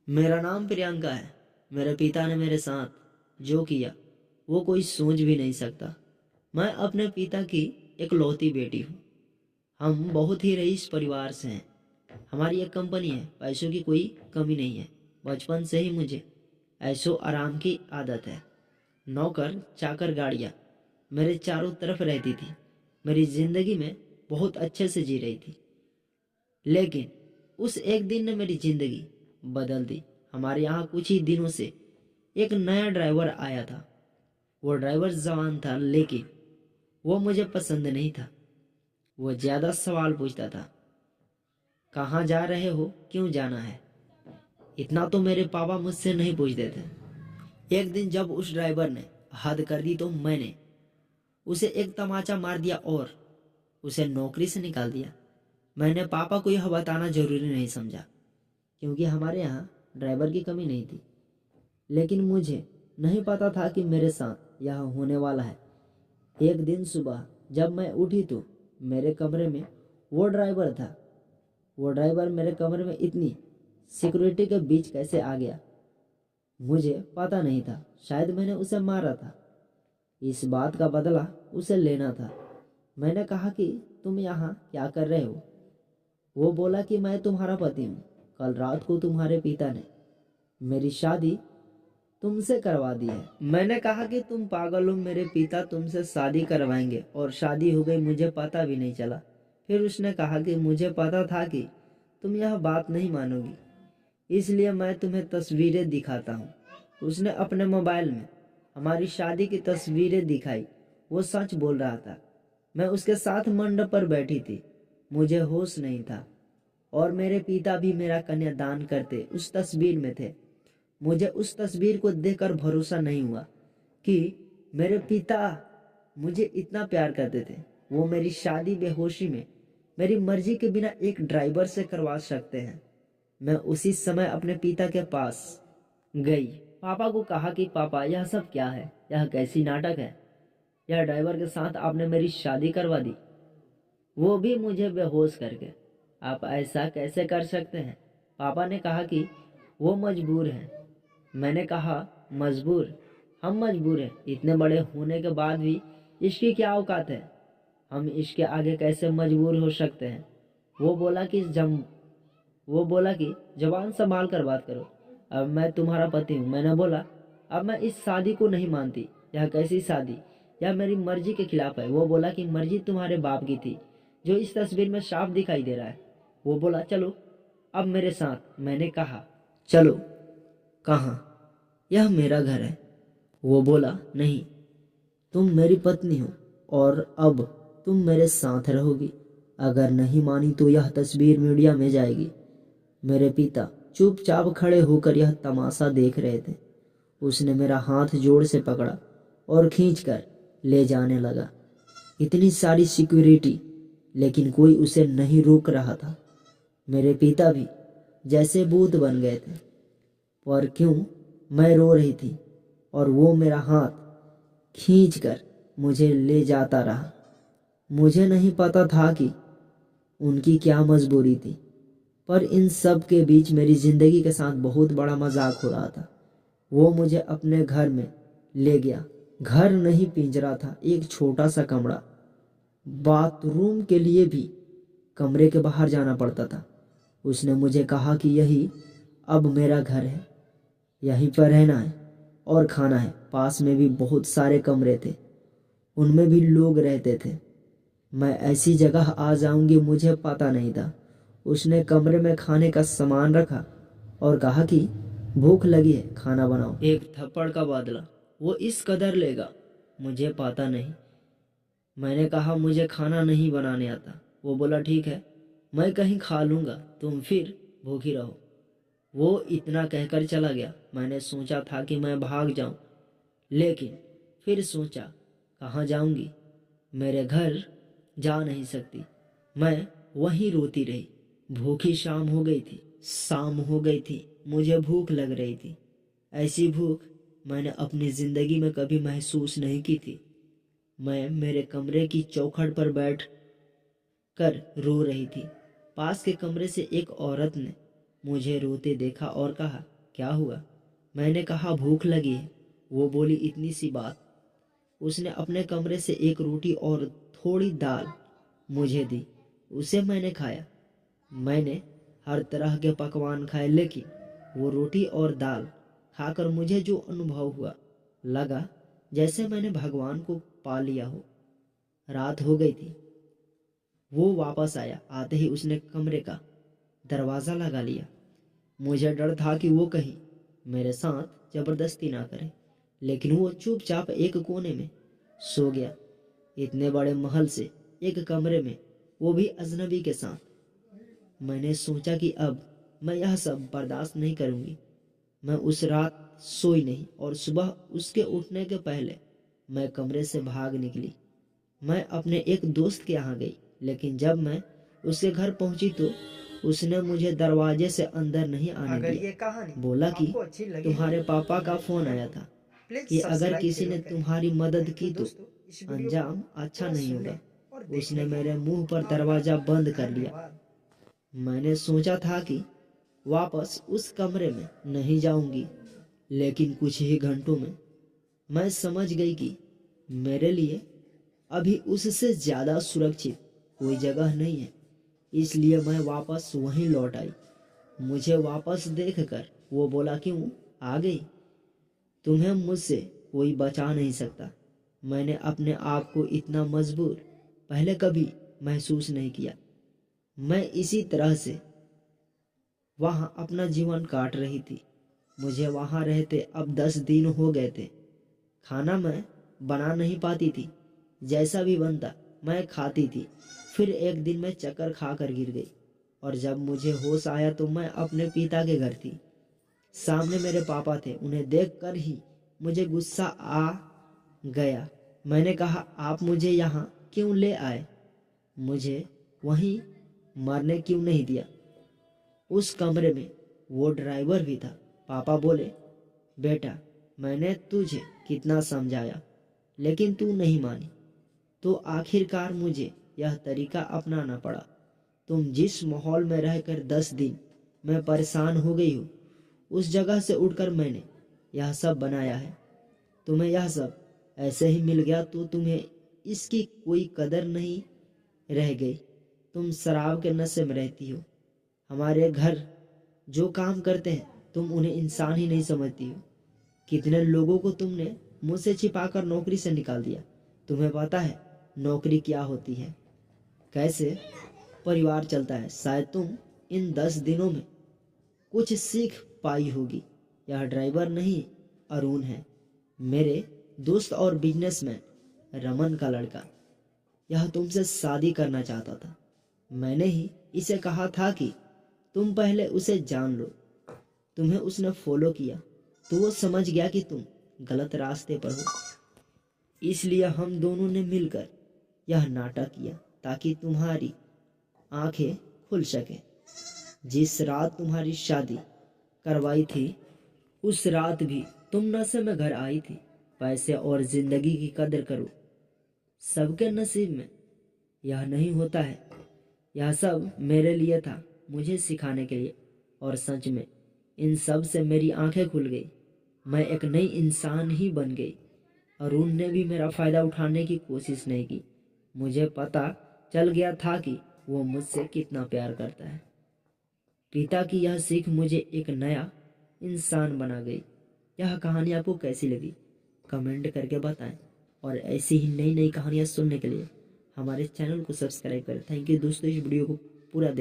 मेरा नाम प्रियंका है। मेरे पिता ने मेरे साथ जो किया वो कोई सोच भी नहीं सकता। मैं अपने पिता की इकलौती बेटी हूँ। हम बहुत ही रईस परिवार से हैं। हमारी एक कंपनी है, पैसों की कोई कमी नहीं है। बचपन से ही मुझे ऐशो आराम की आदत है। नौकर चाकर गाड़ियाँ मेरे चारों तरफ रहती थी। मेरी जिंदगी में बहुत अच्छे से जी रही थी। लेकिन उस एक दिन ने मेरी जिंदगी बदल दी। हमारे यहाँ कुछ ही दिनों से एक नया ड्राइवर आया था। वो ड्राइवर जवान था, लेकिन वो मुझे पसंद नहीं था। वो ज्यादा सवाल पूछता था। कहाँ जा रहे हो, क्यों जाना है, इतना तो मेरे पापा मुझसे नहीं पूछते थे। एक दिन जब उस ड्राइवर ने हद कर दी तो मैंने उसे एक तमाचा मार दिया और उसे नौकरी से निकाल दिया। मैंने पापा को यह बताना जरूरी नहीं समझा, क्योंकि हमारे यहाँ ड्राइवर की कमी नहीं थी। लेकिन मुझे नहीं पता था कि मेरे साथ यह होने वाला है। एक दिन सुबह जब मैं उठी तो मेरे कमरे में वो ड्राइवर था। वो ड्राइवर मेरे कमरे में इतनी सिक्योरिटी के बीच कैसे आ गया, मुझे पता नहीं था। शायद मैंने उसे मारा था। इस बात का बदला उसे लेना था। मैंने कहा कि तुम यहाँ क्या कर रहे हो। वो बोला कि मैं तुम्हारा पति हूँ। कल रात को तुम्हारे पिता ने मेरी शादी तुमसे करवा दी है। मैंने कहा कि तुम पागल हो, मेरे पिता तुमसे शादी करवाएंगे और शादी हो गई, मुझे पता भी नहीं चला। फिर उसने कहा कि मुझे पता था कि तुम यह बात नहीं मानोगी, इसलिए मैं तुम्हें तस्वीरें दिखाता हूँ। उसने अपने मोबाइल में हमारी शादी की तस्वीरें दिखाई। वो सच बोल रहा था। मैं उसके साथ मंडप पर बैठी थी। मुझे होश नहीं था और मेरे पिता भी मेरा कन्यादान करते उस तस्वीर में थे। मुझे उस तस्वीर को देखकर भरोसा नहीं हुआ कि मेरे पिता मुझे इतना प्यार करते थे। वो मेरी शादी बेहोशी में मेरी मर्जी के बिना एक ड्राइवर से करवा सकते हैं। मैं उसी समय अपने पिता के पास गई। पापा को कहा कि पापा, यह सब क्या है, यह कैसी नाटक है। यह ड्राइवर के साथ आपने मेरी शादी करवा दी, वो भी मुझे बेहोश करके। आप ऐसा कैसे कर सकते हैं। पापा ने कहा कि वो मजबूर हैं। मैंने कहा मजबूर, हम मजबूर हैं। इतने बड़े होने के बाद भी इसकी क्या औकात है, हम इसके आगे कैसे मजबूर हो सकते हैं। वो बोला कि जम वो बोला कि जबान संभाल कर बात करो, अब मैं तुम्हारा पति हूँ। मैंने बोला अब मैं इस शादी को नहीं मानती। यह कैसी शादी, यह मेरी मर्जी के खिलाफ है। वो बोला कि मर्जी तुम्हारे बाप की थी, जो इस तस्वीर में साफ दिखाई दे रहा है। वो बोला चलो अब मेरे साथ। मैंने कहा चलो कहाँ, यह मेरा घर है। वो बोला नहीं, तुम मेरी पत्नी हो और अब तुम मेरे साथ रहोगी। अगर नहीं मानी तो यह तस्वीर मीडिया में जाएगी। मेरे पिता चुपचाप खड़े होकर यह तमाशा देख रहे थे। उसने मेरा हाथ जोर से पकड़ा और खींचकर ले जाने लगा। इतनी सारी सिक्योरिटी, लेकिन कोई उसे नहीं रोक रहा था। मेरे पिता भी जैसे भूत बन गए थे। पर क्यों, मैं रो रही थी और वो मेरा हाथ खींचकर मुझे ले जाता रहा। मुझे नहीं पता था कि उनकी क्या मजबूरी थी, पर इन सब के बीच मेरी जिंदगी के साथ बहुत बड़ा मजाक हो रहा था। वो मुझे अपने घर में ले गया। घर नहीं, पिंजरा था, एक छोटा सा कमरा। बाथरूम के लिए भी कमरे के बाहर जाना पड़ता था। उसने मुझे कहा कि यही अब मेरा घर है, यहीं पर रहना है और खाना है। पास में भी बहुत सारे कमरे थे, उनमें भी लोग रहते थे। मैं ऐसी जगह आ जाऊंगी मुझे पता नहीं था। उसने कमरे में खाने का सामान रखा और कहा कि भूख लगी है, खाना बनाओ। एक थप्पड़ का बदला वो इस कदर लेगा, मुझे पता नहीं। मैंने कहा मुझे खाना नहीं बनाने आता। वो बोला ठीक है, मैं कहीं खा लूंगा, तुम फिर भूखी रहो। वो इतना कहकर चला गया। मैंने सोचा था कि मैं भाग जाऊं, लेकिन फिर सोचा कहाँ जाऊंगी, मेरे घर जा नहीं सकती। मैं वहीं रोती रही। भूखी शाम हो गई थी। शाम हो गई थी, मुझे भूख लग रही थी। ऐसी भूख मैंने अपनी जिंदगी में कभी महसूस नहीं की थी। मैं मेरे कमरे की चौखट पर बैठ कर रो रही थी। पास के कमरे से एक औरत ने मुझे रोते देखा और कहा, क्या हुआ? मैंने कहा भूख लगी है। वो बोली इतनी सी बात। उसने अपने कमरे से एक रोटी और थोड़ी दाल मुझे दी। उसे मैंने खाया। मैंने हर तरह के पकवान खाए, लेकिन वो रोटी और दाल खाकर मुझे जो अनुभव हुआ, लगा जैसे मैंने भगवान को पा लिया हो। रात हो गई थी। वो वापस आया। आते ही उसने कमरे का दरवाज़ा लगा लिया। मुझे डर था कि वो कहीं मेरे साथ जबरदस्ती ना करे, लेकिन वो चुपचाप एक कोने में सो गया। इतने बड़े महल से एक कमरे में, वो भी अजनबी के साथ। मैंने सोचा कि अब मैं यह सब बर्दाश्त नहीं करूंगी। मैं उस रात सोई नहीं और सुबह उसके उठने के पहले मैं कमरे से भाग निकली। मैं अपने एक दोस्त के यहाँ गई, लेकिन जब मैं उसके घर पहुंची तो उसने मुझे दरवाजे से अंदर नहीं आने अगर ये दिया। कहानी बोला कि आपको अच्छी लगी हो तुम्हारे पापा का तो फोन चैनल आया को था प्लीज कि अगर सब्सक्राइब किसी जरूर ने करें। तुम्हारी मदद थैंक यू की तो दोस्तों, इस वीडियो को अंजाम अच्छा पूरा नहीं सुनने होगा। और उसने देखने के मेरे लिए मुंह पर आपका दरवाजा बंद कर लिया। धन्यवाद। मैंने सोचा था कि वापस उस कमरे में नहीं जाऊंगी, लेकिन कुछ ही घंटों में मैं समझ गई कि मेरे लिए अभी उससे ज्यादा सुरक्षित कोई जगह नहीं है। इसलिए मैं वापस वहीं लौट आई। मुझे वापस देखकर वो बोला, क्यों आ गई? तुम्हें मुझसे कोई बचा नहीं सकता। मैंने अपने आप को इतना मजबूर पहले कभी महसूस नहीं किया। मैं इसी तरह से वहां अपना जीवन काट रही थी। मुझे वहां रहते अब 10 दिन हो गए थे। खाना मैं बना नहीं पाती थी। जैसा भी बनता मैं खाती थी। फिर एक दिन मैं चक्कर खाकर गिर गई और जब मुझे होश आया तो मैं अपने पिता के घर थी। सामने मेरे पापा थे। उन्हें देखकर ही मुझे गुस्सा आ गया। मैंने कहा, आप मुझे यहाँ क्यों ले आए? मुझे वहीं मरने क्यों नहीं दिया? उस कमरे में वो ड्राइवर भी था। पापा बोले, बेटा मैंने तुझे कितना समझाया, लेकिन तू नहीं मानी, तो आखिरकार मुझे यह तरीका अपनाना पड़ा। तुम जिस माहौल में रहकर 10 दिन मैं परेशान हो गई हूँ, उस जगह से उठकर मैंने यह सब बनाया है। तुम्हें यह सब ऐसे ही मिल गया तो तुम्हें इसकी कोई कदर नहीं रह गई। तुम शराब के नशे में रहती हो। हमारे घर जो काम करते हैं तुम उन्हें इंसान ही नहीं समझती हो। कितने लोगों को तुमने मुझसे छिपाकर नौकरी से निकाल दिया। तुम्हें पता है नौकरी क्या होती है, कैसे परिवार चलता है। शायद तुम इन 10 दिनों में कुछ सीख पाई होगी। यह ड्राइवर नहीं, अरुण है, मेरे दोस्त और बिजनेसमैन रमन का लड़का। यह तुमसे शादी करना चाहता था। मैंने ही इसे कहा था कि तुम पहले उसे जान लो। तुम्हें उसने फॉलो किया तो वो समझ गया कि तुम गलत रास्ते पर हो। इसलिए हम दोनों ने मिलकर यह नाटक किया ताकि तुम्हारी आंखें खुल सके। जिस रात तुम्हारी शादी करवाई थी, उस रात भी तुम नशे में घर आई थी। पैसे और जिंदगी की कदर करो। सबके नसीब में यह नहीं होता है। यह सब मेरे लिए था, मुझे सिखाने के लिए। और सच में इन सब से मेरी आंखें खुल गई। मैं एक नई इंसान ही बन गई। अरुण ने भी मेरा फायदा उठाने की कोशिश नहीं की। मुझे पता चल गया था कि वो मुझसे कितना प्यार करता है। पिता की यह सीख मुझे एक नया इंसान बना गई। यह कहानी आपको कैसी लगी कमेंट करके बताएं, और ऐसी ही नई नई कहानियाँ सुनने के लिए हमारे चैनल को सब्सक्राइब करें। थैंक यू दोस्तों, इस वीडियो को पूरा